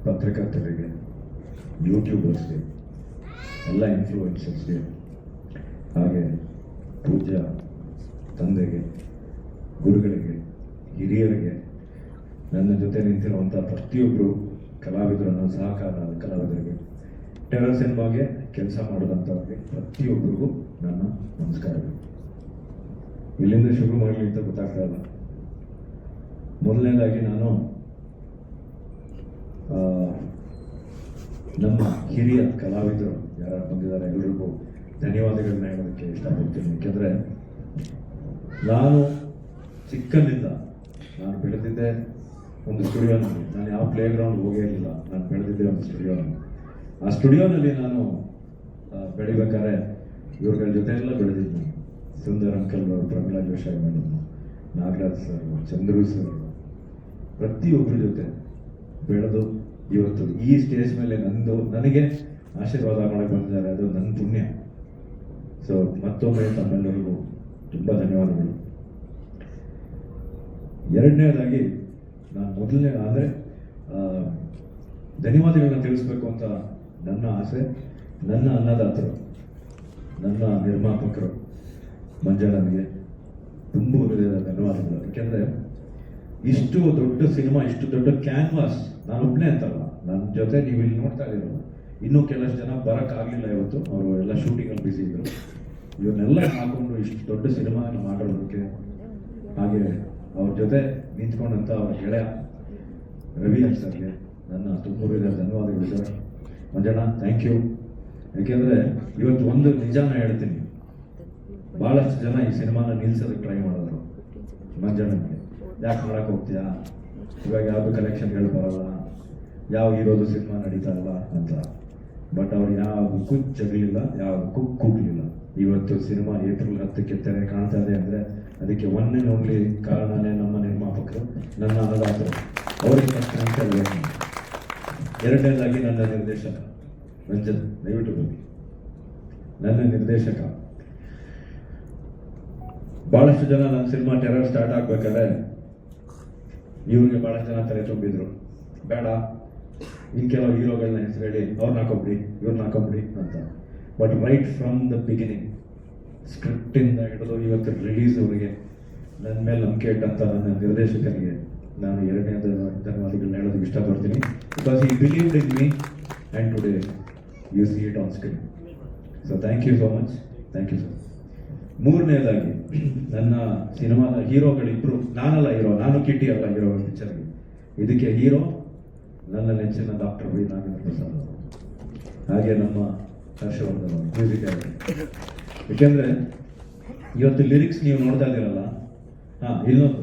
ಪತ್ರಕರ್ತರಿಗೆ, ಯೂಟ್ಯೂಬರ್ಸ್ಗೆ, ಎಲ್ಲ ಇನ್ಫ್ಲೂಯೆನ್ಸರ್ಸ್ಗೆ, ಹಾಗೆ ಪೂಜ್ಯ ತಂದೆಗೆ, ಗುರುಗಳಿಗೆ, ಹಿರಿಯರಿಗೆ, ನನ್ನ ಜೊತೆ ನಿಂತಿರುವಂಥ ಪ್ರತಿಯೊಬ್ಬರು ಕಲಾವಿದರನ್ನು, ಸಹಕಾರ ಕಲಾವಿದರಿಗೆ, ಟೆರರ್ ಸಿನಿಮಾಗೆ ಕೆಲಸ ಮಾಡಿದಂಥವ್ರಿಗೆ ಪ್ರತಿಯೊಬ್ಬರಿಗೂ ನನ್ನ ನಮಸ್ಕಾರಗಳು. ಇಲ್ಲಿಂದ ಶುರು ಮಾಡಲಿ ಅಂತ ಗೊತ್ತಾಗ್ತಾ ಇಲ್ಲ. ಮೊದಲನೇದಾಗಿ ನಾನು ನಮ್ಮ ಹಿರಿಯ ಕಲಾವಿದರು ಯಾರು ಬಂದಿದ್ದಾರೆ ಎಲ್ಲರಿಗೂ ಧನ್ಯವಾದಗಳನ್ನ ಹೇಳೋದಕ್ಕೆ ಇಷ್ಟಪಡ್ತೀನಿ. ಯಾಕೆಂದರೆ ನಾನು ಚಿಕ್ಕಂದಿನಿಂದ ನಾನು ಬೆಳೆದಿದ್ದೆ ಒಂದು ಸ್ಟುಡಿಯೋನಲ್ಲಿ. ನಾನು ಯಾವ ಪ್ಲೇ ಗ್ರೌಂಡ್ ಹೋಗೇ ಇರಲಿಲ್ಲ. ನಾನು ಬೆಳೆದಿದ್ದೆ ಒಂದು ಸ್ಟುಡಿಯೋನಲ್ಲಿ. ಆ ಸ್ಟುಡಿಯೋನಲ್ಲಿ ನಾನು ಬೆಳಿಬೇಕಾದ್ರೆ ಇವ್ರಗಳ ಜೊತೆ ಎಲ್ಲ ಬೆಳೆದಿದ್ದೆ. Sundar uncle, Pramila Joshi madam, Nagaraj sir, Chandru sir, ಪ್ರತಿಯೊಬ್ಬರ ಜೊತೆ ಬೆಳೆದು ಇವತ್ತು ಈ ಸ್ಟೇಜ್ ಮೇಲೆ ನನಗೆ ಆಶೀರ್ವಾದ ಮಾಡಕ್ಕೆ ಬಂದಿದ್ದಾರೆ. ಅದು ನನ್ನ ಪುಣ್ಯ. ಸೊ ಮತ್ತೊಮ್ಮೆ ತಮ್ಮೆಲ್ಲರಿಗೂ ತುಂಬ ಧನ್ಯವಾದಗಳು. ಎರಡನೇದಾಗಿ ನಾನು ಅಂದರೆ ಧನ್ಯವಾದಗಳನ್ನ ತಿಳಿಸ್ಬೇಕು ಅಂತ ನನ್ನ ಆಸೆ. ನನ್ನ ಅನ್ನದಾತರು, ನನ್ನ ನಿರ್ಮಾಪಕರು ಮಂಜಣ್ಣನಿಗೆ ತುಂಬ ಹೃದಯದ ಧನ್ಯವಾದಗಳು. ಯಾಕೆಂದರೆ ಇಷ್ಟು ದೊಡ್ಡ ಸಿನಿಮಾ, ಇಷ್ಟು ದೊಡ್ಡ ಕ್ಯಾನ್ವಾಸ್, ನಾನು ಒಬ್ಬನೇ ಅಂತಲ್ಲ, ನನ್ನ ಜೊತೆ ನೀವು ಇಲ್ಲಿ ನೋಡ್ತಾ ಇದ್ದೀರಲ್ಲ, ಇನ್ನೂ ಕೆಲಷ್ಟು ಜನ ಬರೋಕ್ಕಾಗಲಿಲ್ಲ ಇವತ್ತು. ಅವರು ಎಲ್ಲ ಶೂಟಿಂಗಲ್ಲಿ ಬ್ಯುಸಿ ಇದ್ರು. ಇವನ್ನೆಲ್ಲ ಹಾಕೊಂಡು ಇಷ್ಟು ದೊಡ್ಡ ಸಿನಿಮಾನ ಮಾಡೋದಕ್ಕೆ, ಹಾಗೆ ಅವ್ರ ಜೊತೆ ನಿಂತ್ಕೊಂಡಂಥ ಅವ್ರ ಗೆಳೆಯ ರವಿ ಸರ್ಗೆ ನನ್ನ ತುಂಬ ಹೃದಯದ ಧನ್ಯವಾದಗಳು ಸರ್. Manjanna, thank you. ಯಾಕೆಂದರೆ ಇವತ್ತು ಒಂದು ನಿಜಾನ ಹೇಳ್ತೀನಿ, ಭಾಳಷ್ಟು ಜನ ಈ ಸಿನಿಮಾನ ನಿಲ್ಸೋದಕ್ಕೆ ಟ್ರೈ ಮಾಡಿದ್ರು. ಮಂಜಣ್ಣನಿಗೆ ಯಾಕೆ ಮಾಡಕ್ಕೆ ಹೋಗ್ತೀಯಾ, ಇವಾಗ ಯಾವುದು ಕಲೆಕ್ಷನ್ಗಳು ಬರಲ್ಲ, ಯಾವ ಹೀರೋದು ಸಿನಿಮಾ ನಡೀತಾ ಇಲ್ಲ ಅಂತ. ಬಟ್ ಅವ್ರು ಯಾವುದಕ್ಕೂ ಜಗಲಿಲ್ಲ, ಯಾವುದಕ್ಕೂ ಕೂಗಲಿಲ್ಲ. ಇವತ್ತು ಸಿನಿಮಾ ಏಪ್ರಿಲ್ 10ಕ್ಕೆ ತೆರೆ ಕಾಣ್ತಾ ಇದೆ ಅಂದರೆ ಅದಕ್ಕೆ ಒನ್ ಆ್ಯಂಡ್ ಓನ್ಲಿ ಕಾರಣನೇ ನಮ್ಮ ನಿರ್ಮಾಪಕರು, ನನ್ನ ಅನ್ನದಾತರು. ಅವರಿಗೆ ಎರಡನೇದಾಗಿ ನನ್ನ ನಿರ್ದೇಶಕ ರಂಜನ್, ದಯವಿಟ್ಟು ಬನ್ನಿ. ನನ್ನ ನಿರ್ದೇಶಕ, ಭಾಳಷ್ಟು ಜನ ನನ್ನ ಸಿನಿಮಾ ಟೆರರ್ ಸ್ಟಾರ್ಟ್ ಆಗ್ಬೇಕಾದ್ರೆ ಇವ್ರಿಗೆ ಭಾಳಷ್ಟು ಜನ ತಲೆ ತುಂಬಿದ್ರು, ಬೇಡ ಇನ್ನು ಕೆಲವು ಹೀರೋಗಳನ್ನ ಹೆಸರು ಹೇಳಿ ಅವ್ರನ್ನ ಹಾಕೊಂಬಿಡಿ, ಇವ್ರನ್ನ ಹಾಕೊಂಬಿಡಿ ಅಂತ. But right from the beginning, ಸ್ಕ್ರಿಪ್ಟಿಂದ ಹಿಡಿದು ಇವತ್ತು ರಿಲೀಸ್ ಅವರಿಗೆ ನನ್ನ ಮೇಲೆ ನಂಬಿಕೆ ಇಟ್ಟಂಥ ನನ್ನ ನಿರ್ದೇಶಕನಿಗೆ ನಾನು ಎರಡನೇ ಧನ್ಯವಾದಗಳನ್ನ ಹೇಳೋದಕ್ಕೆ ಇಷ್ಟಪಡ್ತೀನಿ. Because he believed in me and today you see it on screen. So thank you so much, thank you sir. ಮೂರನೇದಾಗಿ ನನ್ನ ಸಿನಿಮಾದ ಹೀರೋಗಳಿಬ್ಬರು, ನಾನಲ್ಲ ಹೀರೋ, ನಾನು ಕಿಟ್ಟಿ ಅಲ್ಲ ಹೀರೋ ಪಿಕ್ಚರ್ಗೆ. ಇದಕ್ಕೆ ಹೀರೋ ನನ್ನ ನೆಚ್ಚಿನ ಡಾಕ್ಟರ್ ವಿ ನಾಗೇಂದ್ರ ಪ್ರಸಾದ್ ಅವರು, ಹಾಗೆ ನಮ್ಮ ಹರ್ಷವರ್ಧನ್ ಅವರು, ಮ್ಯೂಸಿಕ್ ಡೈರೆಕ್ಟರ್. ಏಕೆಂದರೆ ಇವತ್ತು ಲಿರಿಕ್ಸ್ ನೀವು ನೋಡ್ತಾ ಇದ್ದೀರಲ್ಲ, ಇನ್ನೊಂದು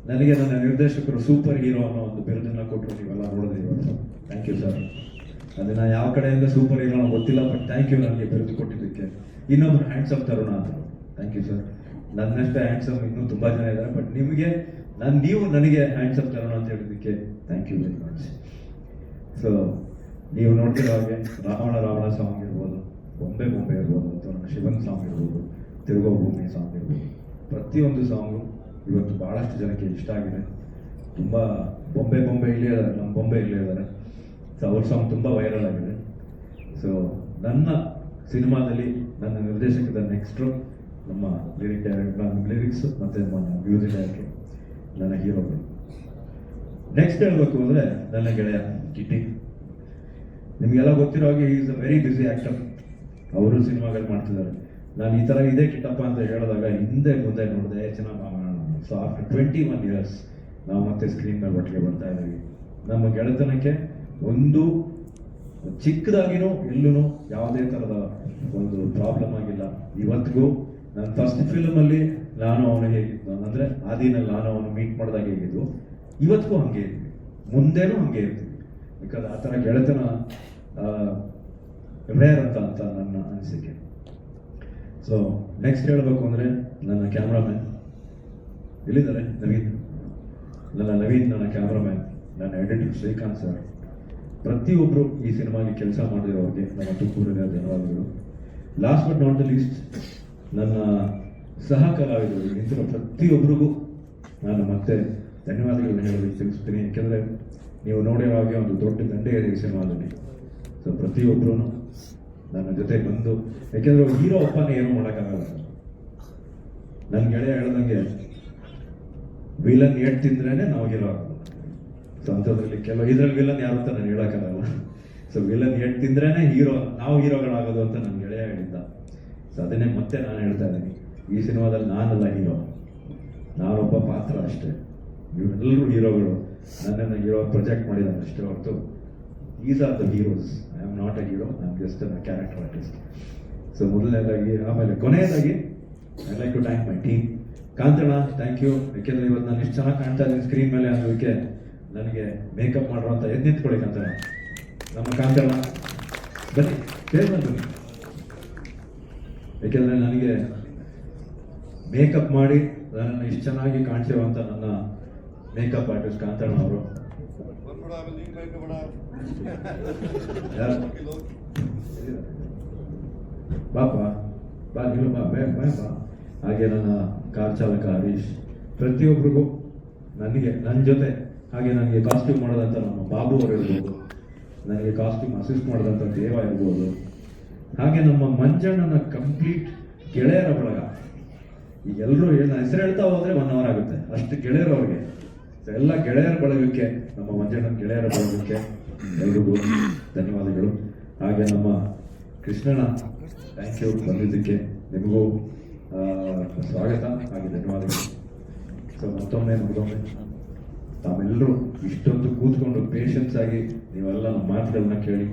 ನನಗೆ ನನ್ನ ನಿರ್ದೇಶಕರು ಸೂಪರ್ ಹೀರೋ ಅನ್ನೋ ಒಂದು ಬಿರುದನ್ನ ಕೊಟ್ಟರು, ನೀವೆಲ್ಲ ನೋಡಿದ್ರಿ ಇವತ್ತು. Thank you sir. ಅದನ್ನ ಯಾವ ಕಡೆಯಿಂದ ಸೂಪರ್ ಹೀರೋ ಗೊತ್ತಿಲ್ಲ, ಬಟ್ ಥ್ಯಾಂಕ್ ಯು ನನಗೆ ಬಿರುದು ಕೊಟ್ಟಿದ್ದಕ್ಕೆ. ಇನ್ನೊಬ್ರು ಹ್ಯಾಂಡ್ಸಮ್ ತರುಣ ಅಂತ, ಥ್ಯಾಂಕ್ ಯು ಸರ್. ನನ್ನಷ್ಟೇ ಹ್ಯಾಂಡ್ಸಮ್ ಇನ್ನೂ ತುಂಬ ಜನ ಇದ್ದಾರೆ, ಬಟ್ ನಿಮಗೆ ನೀವು ನನಗೆ ಹ್ಯಾಂಡ್ಸಮ್ ತರೋಣ ಅಂತ ಹೇಳಿದ್ದಕ್ಕೆ thank you very much. So ನೀವು ನೋಡ್ತಿರೋ ಹಾಗೆ ರಾವಣ ಸಾಂಗ್ ಇರ್ಬೋದು, ಬೊಂಬೆ ಇರ್ಬೋದು, ಅಥವಾ ಶಿವನ್ ಸಾಂಗ್ ಇರ್ಬೋದು, ತಿರುಗೋ ಭೂಮಿ ಸಾಂಗ್ ಇರ್ಬೋದು, ಪ್ರತಿಯೊಂದು ಸಾಂಗು ಇವತ್ತು ಭಾಳಷ್ಟು ಜನಕ್ಕೆ ಇಷ್ಟ ಆಗಿದೆ. ತುಂಬ ಬೊಂಬೆ ಇಲ್ಲೇ ಇದ್ದಾರೆ, ನಮ್ಮ ಬೊಂಬೆ ಇಲ್ಲೇ ಇದ್ದಾರೆ. ಸೊ ಅವ್ರ ಸಾಂಗ್ ತುಂಬ ವೈರಲ್ ಆಗಿದೆ. ಸೊ ನನ್ನ ಸಿನಿಮಾದಲ್ಲಿ ನನ್ನ ನಿರ್ದೇಶಕದ ನೆಕ್ಸ್ಟು ನಮ್ಮ ಲಿರಿಕ್ಸ್ ಮತ್ತು ನನ್ನ ಮ್ಯೂಸಿಕ್ ಡೈರೆಕ್ಟರ್, ನನ್ನ ಹೀರೋಗಳು. ನೆಕ್ಸ್ಟ್ ಹೇಳಬೇಕು ಅಂದರೆ ನನ್ನ ಗೆಳೆಯ ಕಿಟ್ಟಿ. ನಿಮಗೆಲ್ಲ ಗೊತ್ತಿರೋ ಹಾಗೆ is a very busy actor. ಅವರು ಸಿನಿಮಾಗಳು ಮಾಡ್ತಿದ್ದಾರೆ. ನಾನು ಈ ಥರ ಇದೇ ಕಿಟ್ಟಪ್ಪ ಅಂತ ಹೇಳಿದಾಗ ಹಿಂದೆ ಮುಂದೆ ನೋಡಿದೆ, ಚೆನ್ನಾಗಿ ಮಾಡೋಣ. ಸೊ ಆಫ್ಟರ್ 21 years ನಾವು ಮತ್ತೆ ಸ್ಕ್ರೀನ್ ಮೇಲೆ ಒಟ್ಟಿಗೆ ಬರ್ತಾ ಇದ್ದೀವಿ. ನಮ್ಮ ಗೆಳೆತನಕ್ಕೆ ಒಂದು ಚಿಕ್ಕದಾಗಿನೂ ಎಲ್ಲೂ ಯಾವುದೇ ಥರದ ಒಂದು ಪ್ರಾಬ್ಲಮ್ ಆಗಿಲ್ಲ. ಇವತ್ತಿಗೂ ನನ್ನ ಫಸ್ಟ್ ಫಿಲ್ಮಲ್ಲಿ ನಾನು ಅವನು ಹೇಗಿದ್ದು ಅಂದರೆ ಆದಿನಲ್ಲಿ ನಾನು ಅವನು ಮೀಟ್ ಮಾಡಿದಾಗ ಹೇಗಿದ್ದು, ಇವತ್ತಿಗೂ ಹಂಗೆ ಇರ್ತೀವಿ, ಮುಂದೇನೂ ಹಂಗೆ ಇರ್ತೀವಿ. ಬಿಕಾಸ್ ಆ ಥರ ಗೆಳೆತನ ರೇರ್ ಅಂತ ನನ್ನ ಅನಿಸಿಕೆ. ಸೊ ನೆಕ್ಸ್ಟ್ ಹೇಳಬೇಕು ಅಂದರೆ ನನ್ನ ಕ್ಯಾಮ್ರಾಮ್ಯಾನ್ ಎಲ್ಲಿದ್ದಾರೆ, ನವೀನ್. ನನ್ನ ಕ್ಯಾಮ್ರಾಮ್ಯಾನ್, ನನ್ನ ಎಡಿಟರ್ ಶ್ರೀಕಾಂತ್ ಸರ್, ಪ್ರತಿಯೊಬ್ಬರು ಈ ಸಿನಿಮಾಗೆ ಕೆಲಸ ಮಾಡಿರೋರಿಗೆ ನನ್ನ ತುಪ್ಪೂರಿನ ಧನ್ಯವಾದಗಳು. Last but not the least ನನ್ನ ಸಹ ಕಲಾವಿದರು ನಿಂತಿರೋ ಪ್ರತಿಯೊಬ್ಬರಿಗೂ ನಾನು ಮತ್ತೆ ಧನ್ಯವಾದಗಳನ್ನ ಹೇಳೋದಕ್ಕೆ ತಿಳಿಸ್ತೀನಿ. ಯಾಕೆಂದರೆ ನೀವು ನೋಡಿರೋ ಹಾಗೆ ಒಂದು ದೊಡ್ಡ ದಂಡೆ ಇದೆ ಈ ಸಿನಿಮಾದಲ್ಲಿ. ಸೊ ಪ್ರತಿಯೊಬ್ಬರು ನನ್ನ ಜೊತೆ ಬಂದು, ಯಾಕೆಂದ್ರೆ ಹೀರೋ ಒಪ್ಪನೇ ಏನೂ ಮಾಡೋಕ್ಕಾಗಲ್ಲ. ನನ್ನ ಗೆಳೆಯ ಹೇಳ್ದಂಗೆ ವಿಲನ್ ಏಟ್ ತಿಂದ್ರೇನೆ ನಾವು ಹೀರೋ ಆಗೋದು. ಸೊ ಅಂಥದ್ರಲ್ಲಿ ಇದ್ರಲ್ಲಿ ವಿಲನ್ ಯಾರು ಅಂತ ನಾನು ಹೇಳೋಕ್ಕಾಗಲ್ಲ. ಸೊ ವಿಲನ್ ಏಟ್ ತಿಂದ್ರೇನೆ ನಾವು ಹೀರೋಗಳಾಗೋದು ಅಂತ ನನ್ನ ಗೆಳೆಯ ಹೇಳಿದ್ದ. ಸೊ ಅದನ್ನೇ ಮತ್ತೆ ನಾನು ಹೇಳ್ತಾ ಇದ್ದೀನಿ, ಈ ಸಿನಿಮಾದಲ್ಲಿ ನಾನಲ್ಲ ಹೀರೋ, ನಾನೊಬ್ಬ ಪಾತ್ರ ಅಷ್ಟೇ. ಇವರೆಲ್ಲರೂ ಹೀರೋಗಳು, ನನ್ನನ್ನು ಹೀರೋ ಪ್ರೊಜೆಕ್ಟ್ ಮಾಡಿದ್ದಾರೆ ಅಷ್ಟೇ ಹೊರತು is are the heroes. I am not a hero, I am just a character artist. So ಮೊದಲನೇದಾಗಿ, ಆಮೇಲೆ ಕೊನೆಯದಾಗಿ I like to thank my team. Kantanna, thank you. ಯಾಕೆಂದ್ರೆ ಇವತ್ತು ನಾನು ಇಷ್ಟು ಚೆನ್ನಾಗಿ ಕಾಣ್ತಾ ಇದ್ದೀನಿ ಸ್ಕ್ರೀನ್ ಮೇಲೆ ಅನ್ನೋದಕ್ಕೆ ನನಗೆ ಮೇಕಪ್ ಮಾಡುವಂಥ ನಿಂತ್ಕೊಳ್ಳಿ ಕಾಂತಣ್ಣ. ನಮ್ಮ ಕಾಂತಣ್ಣ ಬನ್ನಿ, ಸ್ಟೇಜ್ ಮೇಲೆ ಬನ್ನಿ. ಯಾಕೆಂದ್ರೆ ನನಗೆ ಮೇಕಪ್ ಮಾಡಿ ನನ್ನನ್ನು ಇಷ್ಟು ಚೆನ್ನಾಗಿ ಕಾಣಿಸಿರುವಂಥ ನನ್ನ ಮೇಕಪ್ ಆರ್ಟಿಸ್ಟ್ ಕಾಂತಣ್ಣ ಅವರು. ಬಾಪ ಬಾ, ನೀವು ಬಾ, ಬಾ. ಹಾಗೆ ನನ್ನ ಕಾರ್ ಚಾಲಕ ಹರೀಶ್, ಪ್ರತಿಯೊಬ್ಬರಿಗೂ ನನ್ನ ಜೊತೆ, ಹಾಗೆ ನನಗೆ ಕಾಸ್ಟ್ಯೂಮ್ ಮಾಡೋದಂತ ನಮ್ಮ ಬಾಬು ಅವರು ಇರ್ಬೋದು, ನನಗೆ ಕಾಸ್ಟ್ಯೂಮ್ ಅಸಿಸ್ಟ್ ಮಾಡೋದಂತ ದೇವ ಇರ್ಬೋದು, ಹಾಗೆ ನಮ್ಮ ಮಂಜಣ್ಣನ ಕಂಪ್ಲೀಟ್ ಗೆಳೆಯರ ಬಳಗ. ಈಗ ಎಲ್ಲರೂ ನಾನು ಹೆಸರು ಹೇಳ್ತಾ ಹೋದ್ರೆ 1 hour ಆಗುತ್ತೆ, ಅಷ್ಟು ಗೆಳೆಯರು ಅವ್ರಿಗೆ. ಎಲ್ಲ ಗೆಳೆಯರ ಬಳಗಕ್ಕೆ, ನಮ್ಮ ಮಂಜಣ್ಣನ ಗೆಳೆಯರ ಬಳಗಕ್ಕೆ ಎಲ್ರಿಗೂ ಧನ್ಯವಾದಗಳು. ಹಾಗೆ ನಮ್ಮ ಕೃಷ್ಣಣ್ಣ, ಥ್ಯಾಂಕ್ ಯು ಬಂದಿದ್ದಕ್ಕೆ, ನಿಮಗೂ ಸ್ವಾಗತ ಹಾಗೆ ಧನ್ಯವಾದಗಳು. ಸೊ ಮತ್ತೊಮ್ಮೆ ತಾವೆಲ್ಲರೂ ಇಷ್ಟೊಂದು ಕೂತ್ಕೊಂಡು ಪೇಷನ್ಸ್ ಆಗಿ ನೀವೆಲ್ಲ ನಮ್ಮ ಮಾತುಗಳನ್ನ ಕೇಳಿ,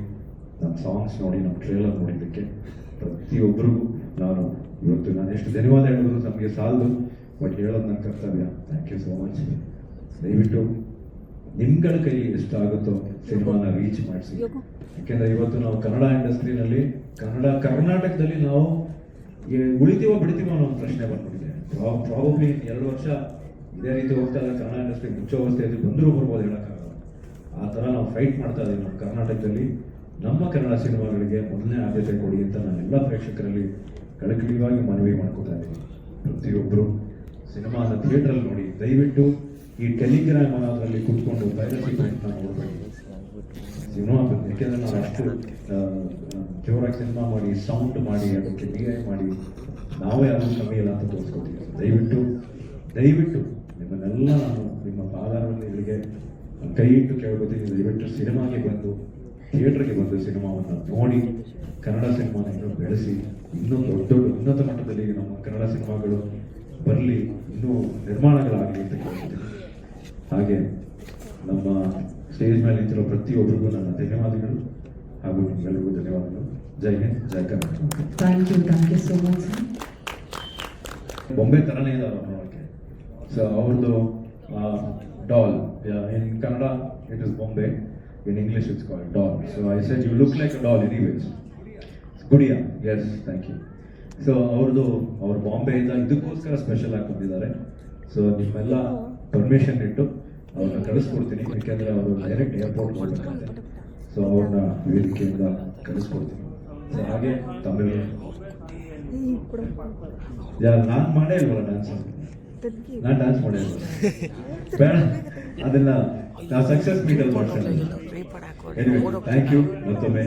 ನಮ್ಮ ಸಾಂಗ್ಸ್ ನೋಡಿ, ನಮ್ಮ ಟ್ರೇಲರ್ ನೋಡಿದ್ದಕ್ಕೆ ಪ್ರತಿಯೊಬ್ಬರಿಗೂ ನಾನು ಎಷ್ಟು ಧನ್ಯವಾದ ಹೇಳಿದ್ರು ನಮಗೆ ಸಾಲದು, ಬಟ್ ಹೇಳೋದು ನನ್ನ ಕರ್ತವ್ಯ. Thank you so much. ದಯವಿಟ್ಟು ನಿಮ್ಗಳ ಕೈಲಿ ಎಷ್ಟಾಗುತ್ತೋ ಸಿನಿಮಾನ ರೀಚ್ ಮಾಡಿಸಿ. ಯಾಕೆಂದ್ರೆ ಇವತ್ತು ನಾವು ಕನ್ನಡ ಇಂಡಸ್ಟ್ರಿನಲ್ಲಿ, ಕರ್ನಾಟಕದಲ್ಲಿ ನಾವು ಉಳಿತೀವೋ ಬಿಡ್ತೀವೋ ಅನ್ನೋ ಒಂದು ಪ್ರಶ್ನೆ ಬಂದ್ಬಿಟ್ಟಿದೆ. ಪ್ರಾಬಬ್ಲಿ 2 ವರ್ಷ ಇದೇ ರೀತಿ ಹೋಗ್ತಾ ಇಲ್ಲ, ಕನ್ನಡ ಇಂಡಸ್ಟ್ರಿ ಮುಚ್ಚೋ ಅವಸ್ಥೆಯಲ್ಲಿ ಬಂದರೂ ಬರ್ಬೋದು, ಹೇಳೋಕ್ಕಾಗಲ್ಲ. ಆ ಥರ ನಾವು ಫೈಟ್ ಮಾಡ್ತಾ ಇದ್ದೀವಿ ನಮ್ಮ ಕರ್ನಾಟಕದಲ್ಲಿ. ನಮ್ಮ ಕನ್ನಡ ಸಿನಿಮಾಗಳಿಗೆ ಮೊದಲನೇ ಆದ್ಯತೆ ಕೊಡಿ ಅಂತ ನಾನು ಎಲ್ಲ ಪ್ರೇಕ್ಷಕರಲ್ಲಿ ಕಳಕಳಿಯಾಗಿ ಮನವಿ ಮಾಡ್ಕೋತಾ ಇದ್ದೀನಿ. ಪ್ರತಿಯೊಬ್ಬರು ಸಿನಿಮಾನ ಥಿಯೇಟ್ರಲ್ಲಿ ನೋಡಿ. ದಯವಿಟ್ಟು ಈ ಟೆಲಿಗ್ರಾಮ್ ಅನ್ನೋದ್ರಲ್ಲಿ ಕೂತ್ಕೊಂಡು ಪೈರಸಿ ಪಾಯಿಂಟ್ನ ನೋಡಬೇಡಿ. ಸಿನಿಮಾ ಯಾಕೆಂದ್ರೆ ನಾವು ಅಷ್ಟು ಜೋರಾಗಿ ಸಿನಿಮಾ ಮಾಡಿ, ಸೌಂಡ್ ಮಾಡಿ, ಅದಕ್ಕೆ DI ಮಾಡಿ ನಾವೇ ಅದನ್ನು ಕಮ್ಮಿ ಇಲ್ಲ ಅಂತ ತೋರಿಸ್ಕೊತೀವಿ. ದಯವಿಟ್ಟು ನಿಮ್ಮನ್ನೆಲ್ಲ ನಾನು ನಿಮ್ಮ ಪಾದಾರಗಳಿಗೆ ಕೈ ಇಟ್ಟು ಕೇಳ್ಕೊತೀನಿ. ದಯವಿಟ್ಟು ಸಿನಿಮಾಗೆ ಬಂದು, ಥಿಯೇಟರ್ಗೆ ಬಂದು ಸಿನಿಮಾವನ್ನು ನೋಡಿ, ಕನ್ನಡ ಸಿನಿಮಾನ ಇನ್ನೂ ಬೆಳೆಸಿ, ಇನ್ನೂ ದೊಡ್ಡ ಉನ್ನತ ಮಟ್ಟದಲ್ಲಿ ನಮ್ಮ ಕನ್ನಡ ಸಿನಿಮಾಗಳು ಬರಲಿ, ಇನ್ನೂ ನಿರ್ಮಾಣಗಳಾಗಲಿ ಅಂತ ಕೇಳ್ತೀನಿ. ಹಾಗೆ ನಮ್ಮ ಸ್ಟೇಜ್ ಮೇಲೆ ನಿಂತಿರೋ ಪ್ರತಿಯೊಬ್ಬರಿಗೂ ನನ್ನ ಧನ್ಯವಾದಗಳು, ಹಾಗೂ ನಿಮ್ಗೆಲ್ಲರಿಗೂ ಧನ್ಯವಾದಗಳು. Jai Hind, Jai Karnataka. Thank you so much. ಬೊಂಬೆ ತರನೇ ಇದ್ದಾರೆ ನೋಡೋಕ್ಕೆ. ಸೊ ಅವ್ರದ್ದು doll, in Kannada it is bombe, in English it's called doll. So I said you look like a doll anyways. Gudiya, yes, thank you. So ಅವ್ರ ಬಾಂಬೆಯಿಂದ ಇದಕ್ಕೋಸ್ಕರ ಸ್ಪೆಷಲ್ ಆಗಿ ಬಂದಿದ್ದಾರೆ. ಸೊ ನಿಮ್ಮೆಲ್ಲ ಪರ್ಮಿಷನ್ ಇಟ್ಟು ಅವ್ರನ್ನ ಕಳಿಸ್ಕೊಡ್ತೀನಿ, ಯಾಕೆಂದ್ರೆ ಅವರು ಡೈರೆಕ್ಟ್ ಏರ್ಪೋರ್ಟ್ ಹೋಗ್ಬೇಕಂತೆ. ಸೊ ಅವ್ರನ್ನ ವೇದಿಕೆಯಿಂದ ಕಳಿಸ್ಕೊಡ್ತೀನಿ. ಸೊ ಹಾಗೆ ತಮಿಳು ನಾನು ಮಾಡೇ ಇಲ್ವಲ್ಲ ಡ್ಯಾನ್ಸ್, ನಾನು ಡ್ಯಾನ್ಸ್ ಮಾಡೇ ಇಲ್ವಲ್ಲ, ಬೇಡ ಅದನ್ನ ನಾವು ಸಕ್ಸಸ್ ಮೀಟಲ್ಲಿ ಮಾಡ್ಸೋಣ. ಥ್ಯಾಂಕ್ ಯು ಮತ್ತೊಮ್ಮೆ.